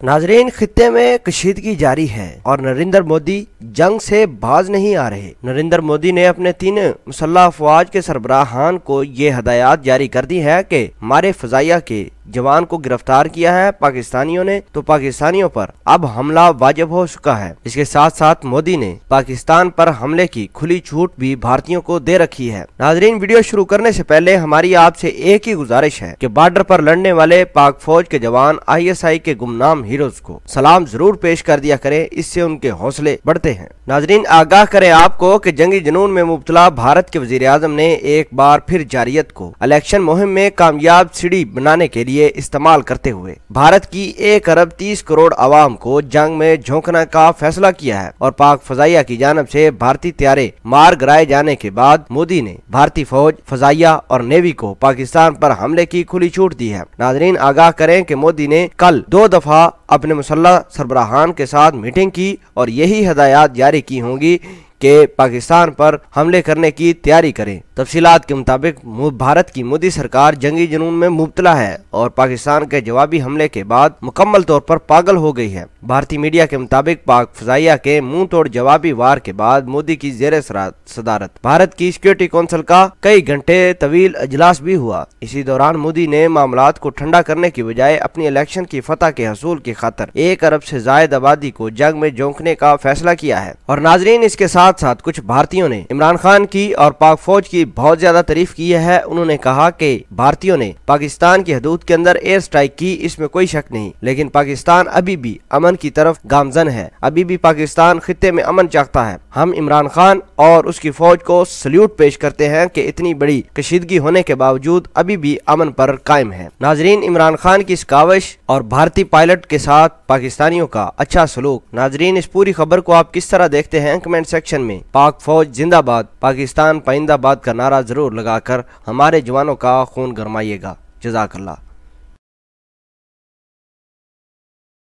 नाजरीन, खित्ते में कशीदगी जारी है और नरेंद्र मोदी जंग से बाज नहीं आ रहे। नरेंद्र मोदी ने अपने 3 मुसल्लह अफवाज के सरबराहान को ये हदायत जारी कर दी है कि हमारे फजाइया के जवान को गिरफ्तार किया है पाकिस्तानियों ने, तो पाकिस्तानियों पर अब हमला वाजिब हो चुका है। इसके साथ साथ मोदी ने पाकिस्तान पर हमले की खुली छूट भी भारतीयों को दे रखी है। नाजरीन, वीडियो शुरू करने से पहले हमारी आपसे एक ही गुजारिश है कि बॉर्डर पर लड़ने वाले पाक फौज के जवान ISI के गुमनाम हीरोज को सलाम जरूर पेश कर दिया करें, इससे उनके हौसले बढ़ते हैं। नाजरीन, आगाह करें आपको कि जंगी जुनून में मुब्तला भारत के वजीर आजम ने एक बार फिर जारियत को इलेक्शन मुहिम में कामयाब सीढ़ी बनाने के लिए इस्तेमाल करते हुए भारत की 1 अरब 30 करोड़ आवाम को जंग में झोंकने का फैसला किया है। और पाक फजाइया की जानब से भारतीय त्यारे मार गिराए जाने के बाद मोदी ने भारतीय फौज, फजाइया और नेवी को पाकिस्तान पर हमले की खुली छूट दी है। नाजरीन, आगाह करें कि मोदी ने कल 2 दफा अपने मुसल्लह सरबराहान के साथ मीटिंग की और यही हदायत जारी की होंगी कि पाकिस्तान पर हमले करने की तैयारी करें। तफसीलात के मुताबिक भारत की मोदी सरकार जंगी जुनून में मुब्तला है और पाकिस्तान के जवाबी हमले के बाद मुकम्मल तौर पर पागल हो गई है। भारतीय मीडिया के मुताबिक पाक फजाइया के मुंह तोड़ जवाबी वार के बाद मोदी की ज़ेरे सदारत भारत की सिक्योरिटी कौंसिल का कई घंटे तवील अजलास भी हुआ। इसी दौरान मोदी ने मामलात को ठंडा करने की बजाय अपनी इलेक्शन की फतह के हसूल की खातिर 1 अरब से जायद आबादी को जंग में झोंकने का फैसला किया है। और नाजरीन, इसके साथ कुछ भारतीयों ने इमरान खान की और पाक फौज की बहुत ज्यादा तारीफ की है। उन्होंने कहा कि भारतीयों ने पाकिस्तान की हदूद के अंदर एयर स्ट्राइक की, इसमें कोई शक नहीं, लेकिन पाकिस्तान अभी भी अमन की तरफ गामजन है। अभी भी पाकिस्तान खित्ते में अमन चाहता है। हम इमरान खान और उसकी फौज को सल्यूट पेश करते हैं कि इतनी बड़ी कशीदगी होने के बावजूद अभी भी अमन पर कायम है। नाजरीन, इमरान खान की इस काविश और भारतीय पायलट के साथ पाकिस्तानियों का अच्छा सलूक। नाजरीन, इस पूरी खबर को आप किस तरह देखते हैं कमेंट सेक्शन में। पाक फौज जिंदाबाद, पाकिस्तान पाइंदाबाद का नारा जरूर लगाकर हमारे जवानों का खून गरमाइएगा। जज़ाकल्लाह।